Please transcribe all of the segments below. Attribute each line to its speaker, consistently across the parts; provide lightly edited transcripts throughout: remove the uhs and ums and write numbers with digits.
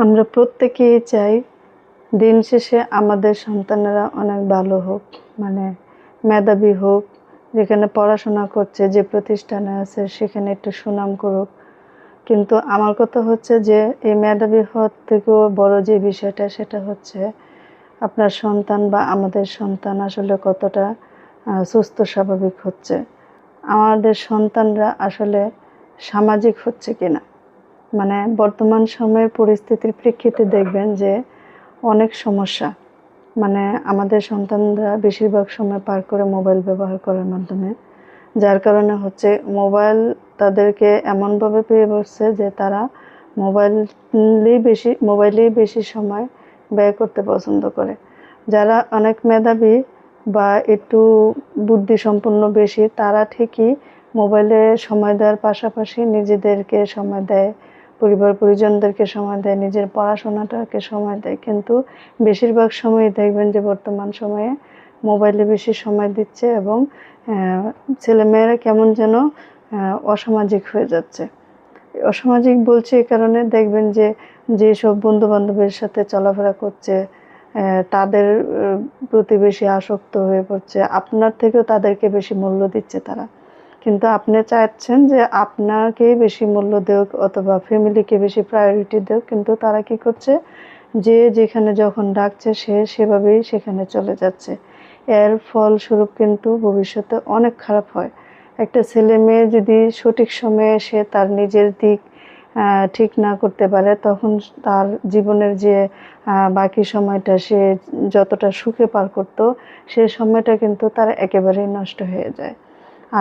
Speaker 1: আমরা প্রত্যেকেই চাই দিন শেষে আমাদের সন্তানেরা অনেক ভালো হোক, মানে মেধাবী হোক, যেখানে পড়াশোনা করছে যে প্রতিষ্ঠানে আছে সেখানে একটু সুনাম করুক। কিন্তু আমার কথা হচ্ছে যে এই মেধাবী হওয়ার থেকেও বড় যে বিষয়টা সেটা হচ্ছে আপনার সন্তান বা আমাদের সন্তান আসলে কতটা সুস্থ স্বাভাবিক হচ্ছে, আমাদের সন্তানরা আসলে সামাজিক হচ্ছে কিনা। মানে বর্তমান সময়ের পরিস্থিতির প্রেক্ষিতে দেখবেন যে অনেক সমস্যা, মানে আমাদের সন্তানরা বেশিরভাগ সময় পার করে মোবাইল ব্যবহার করার মাধ্যমে, যার কারণে হচ্ছে তাদেরকে এমনভাবে পেয়ে বসছে যে তারা মোবাইলেই বেশি সময় ব্যয় করতে পছন্দ করে। যারা অনেক মেধাবী বা একটু বুদ্ধিসম্পন্ন বেশি, তারা ঠিকই মোবাইলে সময় দেওয়ার পাশাপাশি নিজেদেরকে সময় দেয়, পরিবার পরিজনদেরকে সময় দেয়, নিজের পড়াশোনাটাকে সময় দেয়। কিন্তু বেশিরভাগ সময়ই দেখবেন যে বর্তমান সময়ে মোবাইলে বেশি সময় দিচ্ছে এবং ছেলেমেয়েরা কেমন যেন অসামাজিক হয়ে যাচ্ছে। অসামাজিক বলছি এই কারণে, দেখবেন যে যেসব বন্ধু বান্ধবের সাথে চলাফেরা করছে তাদের প্রতি বেশি আসক্ত হয়ে পড়ছে, আপনার থেকেও তাদেরকে বেশি মূল্য দিচ্ছে তারা। কিন্তু আপনি চাচ্ছেন যে আপনাকেই বেশি মূল্য দেওক অথবা ফ্যামিলিকে বেশি প্রায়োরিটি দেওক, কিন্তু তারা কি করছে, যে যেখানে যখন ডাকছে সে সেভাবেই সেখানে চলে যাচ্ছে। এর ফলস্বরূপ কিন্তু ভবিষ্যতে অনেক খারাপ হয়। একটা ছেলে মেয়ে যদি সঠিক সময়ে সে তার নিজের দিক ঠিক না করতে পারে, তখন তার জীবনের যে বাকি সময়টা সে যতটা সুখে পার করতো সেই সময়টা কিন্তু তার একেবারেই নষ্ট হয়ে যায়।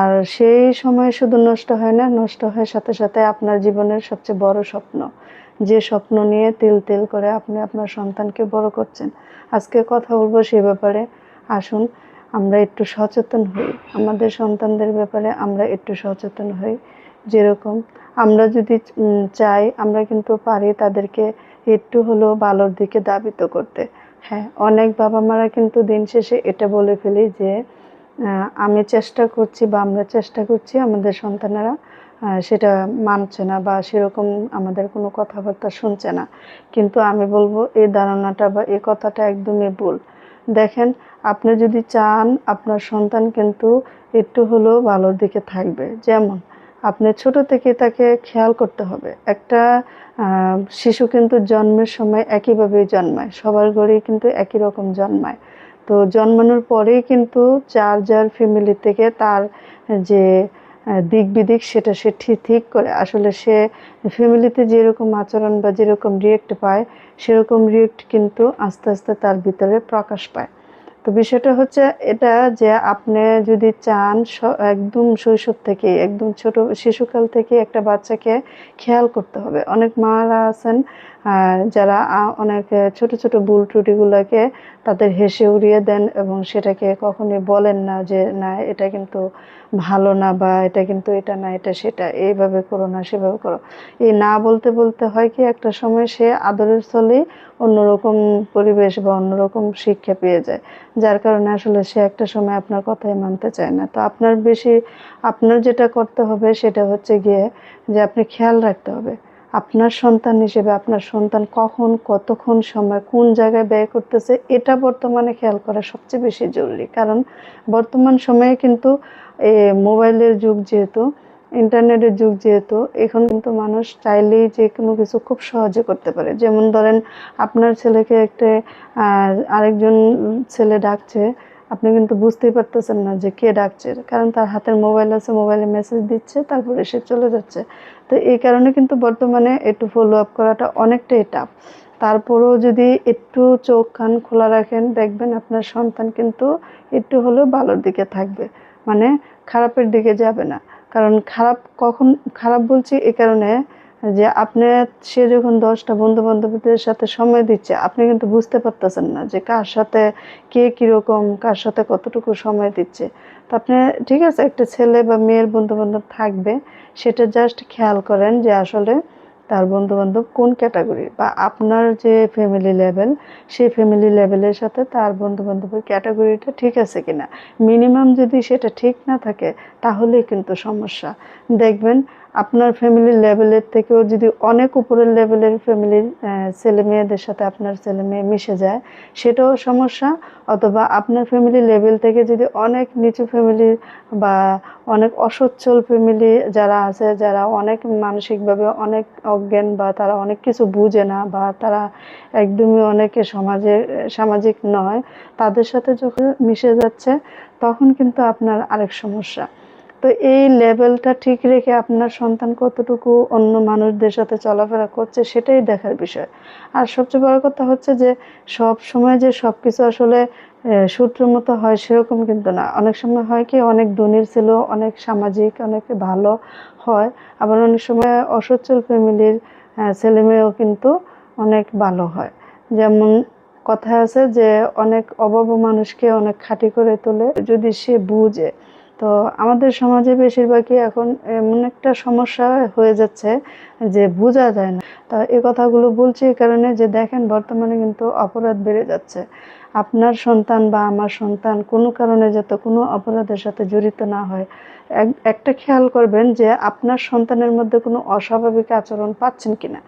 Speaker 1: আর সেই সময় শুধু নষ্ট হয় না, নষ্ট হয় সাথে সাথে আপনার জীবনের সবচেয়ে বড় স্বপ্ন, যে স্বপ্ন নিয়ে তিল তিল করে আপনি আপনার সন্তানকে বড় করছেন। আজকে কথা বলবো সে ব্যাপারে। আসুন আমরা একটু সচেতন হই, আমাদের সন্তানদের ব্যাপারে আমরা একটু সচেতন হই। যেরকম আমরা যদি চাই, আমরা কিন্তু পারি তাদেরকে একটু হলেও ভালোর দিকে ধাবিত করতে। হ্যাঁ, অনেক বাবা মারা কিন্তু দিন শেষে এটা বলে ফেলি যে আমি চেষ্টা করছি বা আমরা চেষ্টা করছি, আমাদের সন্তানেরা সেটা মানছে না বা সেরকম আমাদের কোনো কথাবার্তা শুনছে না। কিন্তু আমি বলবো এই ধারণাটা বা এই কথাটা একদমই ভুল। দেখেন, আপনি যদি চান আপনার সন্তান কিন্তু একটু হলেও ভালোর দিকে থাকবে, যেমন আপনি ছোট থেকে তাকে খেয়াল করতে হবে। একটা শিশু কিন্তু জন্মের সময় একইভাবেই জন্মায়, সবার ঘরেই কিন্তু একই রকম জন্মায়। তো জন্মানোর পরেই কিন্তু যার যার ফ্যামিলি থেকে তার যে দিক বিদিক সেটা সে ঠিক করে। আসলে সে ফ্যামিলিতে যেরকম আচরণ বা যেরকম রিয়েক্ট পায়, সেরকম রিয়েক্ট কিন্তু আস্তে আস্তে তার ভিতরে প্রকাশ পায়। তো বিষয়টা হচ্ছে এটা যে আপনি যদি চান একদম শৈশব থেকে, একদম ছোট শিশুকাল থেকে একটা বাচ্চাকে খেয়াল করতে হবে। অনেক মারা আছেন যারা অনেক ছোট ছোট ভুল ত্রুটিগুলোকে তাদের হেসে উড়িয়ে দেন এবং সেটাকে কখনোই বলেন না যে না এটা কিন্তু ভালো না, বা এটা কিন্তু এটা না, এটা সেটা, এইভাবে করো না সেভাবে করো। এই না বলতে বলতে হয় কি, একটা সময় সে আদরের ছলেই অন্যরকম পরিবেশ বা অন্যরকম শিক্ষা পেয়ে যায়, যার কারণে আসলে সে একটা সময় আপনার কথাই মানতে চায় না। তো আপনার যেটা করতে হবে সেটা হচ্ছে গিয়ে যে আপনি খেয়াল রাখতে হবে আপনার সন্তান হিসেবে আপনার সন্তান কখন কতক্ষণ সময় কোন জায়গায় ব্যয় করতেছে, এটা বর্তমানে খেয়াল করা সবচেয়ে বেশি জরুরি। কারণ বর্তমান সময়ে কিন্তু মোবাইলের যুগ, যেহেতু ইন্টারনেটের যুগ, যেহেতু এখন কিন্তু মানুষ চাইলেই যে কোনো কিছু খুব সহজে করতে পারে। যেমন ধরেন, আপনার ছেলেকে আরেকজন ছেলে ডাকছে, আপনি কিন্তু বুঝতেই পারতেছেন না যে কে ডাকছে, কারণ তার হাতের মোবাইল আছে, মোবাইলে মেসেজ দিচ্ছে, তারপরে সে চলে যাচ্ছে। তো এই কারণে কিন্তু বর্তমানে একটু ফলো আপ করাটা অনেকটাই টাফ। তারপরেও যদি একটু চোখ কান খোলা রাখেন, দেখবেন আপনার সন্তান কিন্তু একটু হলেও ভালোর দিকে থাকবে, মানে খারাপের দিকে যাবে না। কারণ খারাপ বলছি এই কারণে যে সে যখন 10টা বন্ধু বান্ধবদের সাথে সময় দিচ্ছে, আপনি কিন্তু বুঝতে পারতেছেন না যে কার সাথে কে কীরকম, কার সাথে কতটুকু সময় দিচ্ছে। তো আপনি, ঠিক আছে, একটা ছেলে বা মেয়ের বন্ধু বান্ধব থাকবে, সেটা জাস্ট খেয়াল করেন যে আসলে তার বন্ধু বান্ধব কোন ক্যাটাগরির, বা আপনার যে ফ্যামিলি লেভেল সেই ফ্যামিলি লেভেলের সাথে তার বন্ধু বান্ধবের ক্যাটাগরিটা ঠিক আছে কিনা। মিনিমাম যদি সেটা ঠিক না থাকে তাহলেই কিন্তু সমস্যা। দেখবেন আপনার ফ্যামিলির লেভেলের থেকেও যদি অনেক উপরের লেভেলের ফ্যামিলির ছেলে মেয়েদের সাথে আপনার ছেলে মেয়ে মিশে যায়, সেটাও সমস্যা। অথবা আপনার ফ্যামিলি লেভেল থেকে যদি অনেক নিচু ফ্যামিলির বা অনেক অসচ্ছল ফ্যামিলি যারা আছে, যারা অনেক মানসিকভাবে অনেক অজ্ঞান বা তারা অনেক কিছু বুঝে না বা তারা একদমই অনেকে সামাজিক নয়, তাদের সাথে যখন মিশে যাচ্ছে তখন কিন্তু আপনার আরেক সমস্যা। তো এই লেভেলটা ঠিক রেখে আপনার সন্তান কতটুকু অন্য মানুষদের সাথে চলাফেরা করছে সেটাই দেখার বিষয়। আর সবচেয়ে বড় কথা হচ্ছে যে সব সময় যে সব কিছু আসলে সূত্র মতো হয় সেরকম কিন্তু না। অনেক সময় হয় কি, অনেক ধনীর ছেলেও অনেক সামাজিক, অনেক ভালো হয়, আবার অনেক সময় অসচ্ছল ফ্যামিলির ছেলে মেয়েও কিন্তু অনেক ভালো হয়। যেমন কথায় আছে যে অনেক অভাবী মানুষকে অনেক খাঁটি করে তোলে যদি সে বুঝে। তো আমাদের সমাজে বেশিরভাগই এখন এমন একটা সমস্যা হয়ে যাচ্ছে যে বোঝা যায় না। তো এই কথাগুলো বলছি এই কারণে যে দেখেন বর্তমানে কিন্তু অপরাধ বেড়ে যাচ্ছে। আপনার সন্তান বা আমার সন্তান কোনো কারণে যাতে কোনো অপরাধের সাথে জড়িত না হয়। একটা খেয়াল করবেন যে আপনার সন্তানের মধ্যে কোনো অস্বাভাবিক আচরণ পাচ্ছেন কিনা।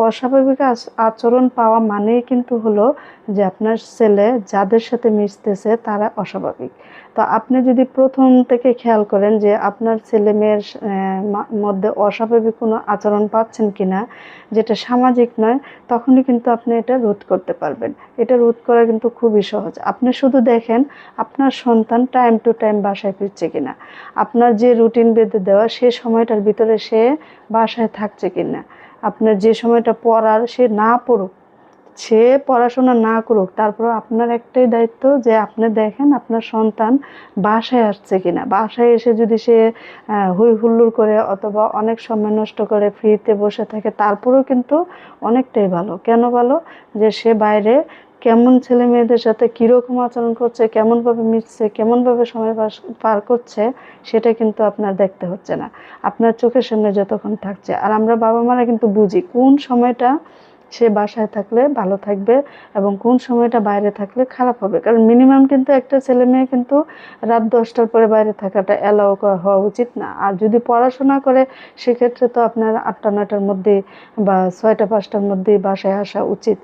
Speaker 1: অস্বাভাবিক আচরণ পাওয়া মানেই কিন্তু হলো যে আপনার ছেলে যাদের সাথে মিশতেছে তারা অস্বাভাবিক। তো আপনি যদি প্রথম থেকে খেয়াল করেন যে আপনার ছেলে মেয়ের মধ্যে অস্বাভাবিক কোনো আচরণ পাচ্ছেন কিনা, যেটা সামাজিক নয়, তখনই কিন্তু আপনি এটা রোধ করতে পারবেন। এটা রোধ করা কিন্তু খুবই সহজ। আপনি শুধু দেখেন আপনার সন্তান টাইম টু টাইম বাসায় ফিরছে কিনা, আপনার যে রুটিন বেঁধে দেওয়া সে সময়টার ভিতরে সে বাসায় থাকছে কিনা, আপনার যে সময়টা পড়ার সে না পড়ুক, সে পড়াশোনা না করুক, তারপর আপনার একটাই দায়িত্ব যে আপনি দেখেন আপনার সন্তান বাসায় আসছে কিনা। বাসায় এসে যদি সে হই হুল্লোড় করে অথবা অনেক সময় নষ্ট করে ফ্রিতে বসে থাকে, তারপরেও কিন্তু অনেকটাই ভালো। কেন ভালো? যে সে বাইরে কেমন ছেলে মেয়েদের সাথে কীরকম আচরণ করছে, কেমনভাবে মিশছে, কেমনভাবে সময় পার করছে, সেটা কিন্তু আপনার দেখতে হচ্ছে না, আপনার চোখের সামনে যতক্ষণ থাকছে। আর আমরা বাবা মারা কিন্তু বুঝি কোন সময়টা সে বাসায় থাকলে ভালো থাকবে এবং কোন সময়টা বাইরে থাকলে খারাপ হবে। কারণ মিনিমাম কিন্তু একটা ছেলে মেয়ে কিন্তু রাত 10টার পরে বাইরে থাকাটা অ্যালাউ করা হওয়া উচিত না। আর যদি পড়াশোনা করে সেক্ষেত্রে তো আপনার 8টা 9টার মধ্যে বা 6টা 5টার মধ্যেই বাসায় আসা উচিত।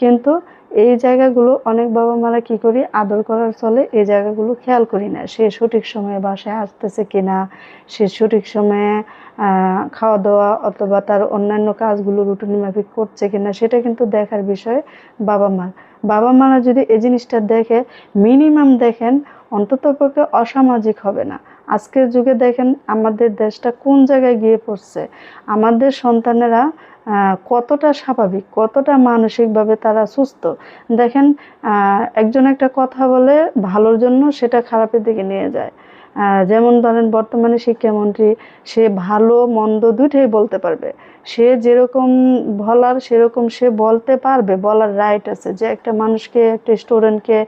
Speaker 1: কিন্তু এই জায়গাগুলো অনেক বাবা মারা কি করি, আদর করার চলে এই জায়গাগুলো খেয়াল করি না। সে সঠিক সময়ে বাসায় আসতেছে কিনা, সে সঠিক সময়ে খাওয়া দাওয়া অথবা তার অন্যান্য কাজগুলো রুটিন মাফিক করছে কিনা, সেটা কিন্তু দেখার বিষয় বাবা মার। বাবা মারা যদি এই জিনিসটা দেখে, মিনিমাম দেখেন, অন্ততপক্ষে অসামাজিক হবে না। আজকের যুগে দেখেন আমাদের দেশটা কোন জায়গায় গিয়ে পড়ছে, আমাদের সন্তানেরা কতটা স্বাভাবিক, কতটা মানসিকভাবে তারা সুস্থ। দেখেন একজন একটা কথা বলে ভালোর জন্য সেটা খারাপের দিকে নিয়ে যায়। যেমন ধরেন বর্তমানে শিক্ষামন্ত্রী, সে ভালো মন্দ দুইটাই বলতে পারবে। সে যেরকম বলার সেরকম সে বলতে পারবে, বলার রাইট আছে। যে একটা মানুষকে, একটা স্টুডেন্টকে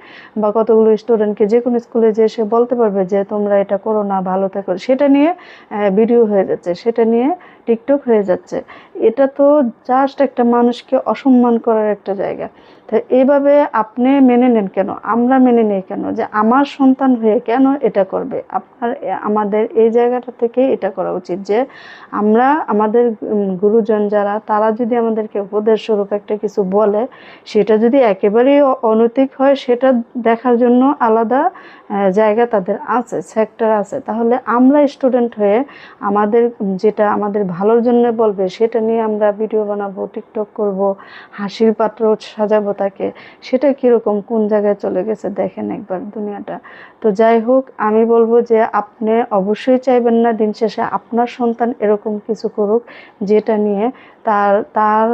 Speaker 1: বা কতগুলো স্টুডেন্টকে যে কোনো স্কুলে যে সে বলতে পারবে যে তোমরা এটা করো না, ভালো থাকো, সেটা নিয়ে ভিডিও হয়ে যাচ্ছে, সেটা নিয়ে টিকটক হয়ে যাচ্ছে। এটা তো জাস্ট একটা মানুষকে অসম্মান করার একটা জায়গা। তো এইভাবে আপনি মেনে নেন কেন, আমরা মেনে নেই কেন যে আমার সন্তান হয়ে কেন এটা করবে। আমাদের এই জায়গাটা থেকে এটা করা উচিত যে আমরা আমাদের গুরুজন যারা, তারা যদি আমাদেরকে উপদেশ স্বরূপ একটা কিছু বলে, সেটা যদি একেবারেই অনৈতিক হয়, সেটা দেখার জন্য আলাদা জায়গা তাদের আছে, সেক্টর আছে। তাহলে আমরা স্টুডেন্ট হয়ে আমাদের যেটা আমাদের ভালোর জন্য বলবে সেটা নিয়ে আমরা ভিডিও বানাবো, টিকটক করব, হাসির পাত্র সাজাবো তাকে, সেটা কীরকম কোন জায়গায় চলে গেছে দেখেন একবার দুনিয়াটা। তো যাই হোক, আমি বলবো যে আপনি অবশ্যই চাইবেন না দিন শেষে আপনার সন্তান এরকম কিছু করুক যেটা নিয়ে তার তার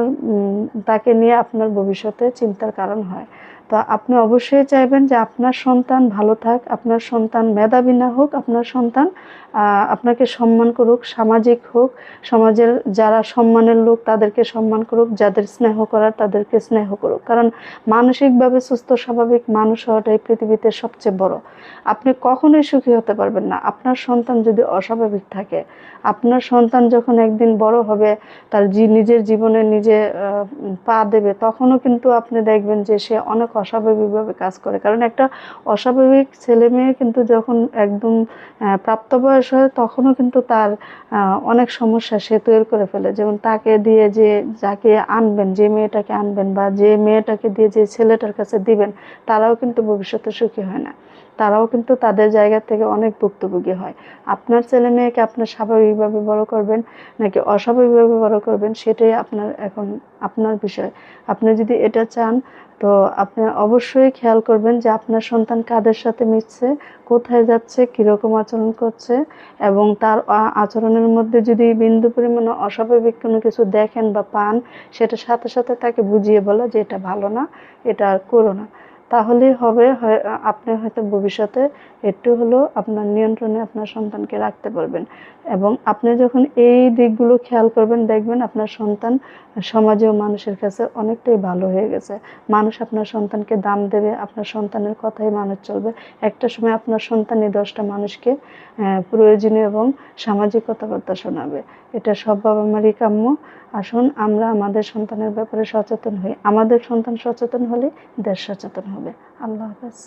Speaker 1: তাকে নিয়ে আপনার ভবিষ্যতে চিন্তার কারণ হয়। তো আপনি অবশ্যই চাইবেন যে আপনার সন্তান ভালো থাক, আপনার সন্তান মেধাবী না হোক, আপনার সন্তান আপনাকে সম্মান করুক, সামাজিক হোক, সমাজের যারা সম্মানের লোক তাদেরকে সম্মান করুক, যাদের স্নেহ করার তাদেরকে স্নেহ করুক। কারণ মানসিকভাবে সুস্থ স্বাভাবিক মানুষ হওয়াটাই পৃথিবীতে সবচেয়ে বড়। আপনি কখনোই সুখী হতে পারবেন না আপনার সন্তান যদি অস্বাভাবিক থাকে। আপনার সন্তান যখন একদিন বড় হবে, তার নিজের জীবনে নিজে পা দেবে, তখনও কিন্তু আপনি দেখবেন যে সে অনেক অস্বাভাবিকভাবে কাজ করে। কারণ একটা অস্বাভাবিক ছেলে মেয়ে কিন্তু যখন একদম প্রাপ্তবয়স্ক বয়স হয় তখনও কিন্তু তার অনেক সমস্যা সে তৈরি করে ফেলে। যেমন তাকে দিয়ে যে যাকে আনবেন, যে মেয়েটাকে আনবেন বা যে মেয়েটাকে দিয়ে যে ছেলেটার কাছে দিবেন, তারাও কিন্তু ভবিষ্যতে সুখী হয় না। তারাও কিন্তু তাদের জায়গা থেকে অনেক ভুক্তভোগী হয়। আপনার ছেলে মেয়েকে আপনার স্বাভাবিকভাবে বড় করবেন নাকি অস্বাভাবিকভাবে বড় করবেন, সেটাই এখন আপনার বিষয়। আপনি যদি এটা চান, তো আপনি অবশ্যই খেয়াল করবেন যে আপনার সন্তান কাদের সাথে মিশছে, কোথায় যাচ্ছে, কীরকম আচরণ করছে, এবং তার আচরণের মধ্যে যদি বিন্দু পরিমাণ অস্বাভাবিক কোনো কিছু দেখেন বা পান, সেটা সাথে সাথে তাকে বুঝিয়ে বলা যে এটা ভালো না, এটা আর করো না। তাহলেই হবে, আপনি হয়তো ভবিষ্যতে একটু হলেও আপনার নিয়ন্ত্রণে আপনার সন্তানকে রাখতে পারবেন। এবং আপনি যখন এই দিকগুলো খেয়াল করবেন, দেখবেন আপনার সন্তান সমাজে ও মানুষের কাছে অনেকটাই ভালো হয়ে গেছে। মানুষ আপনার সন্তানকে দাম দেবে, আপনার সন্তানের কথাই মানুষ চলবে। একটা সময় আপনার সন্তানই 10টা মানুষকে প্রয়োজনীয় এবং সামাজিক কথাবার্তা শোনাবে। এটা সব বাবা মারই কাম্য। আসুন আমরা আমাদের সন্তানের ব্যাপারে সচেতন হই। আমাদের সন্তান সচেতন হলে দেশ সচেতন হবে। আল্লাহ হাফেজ।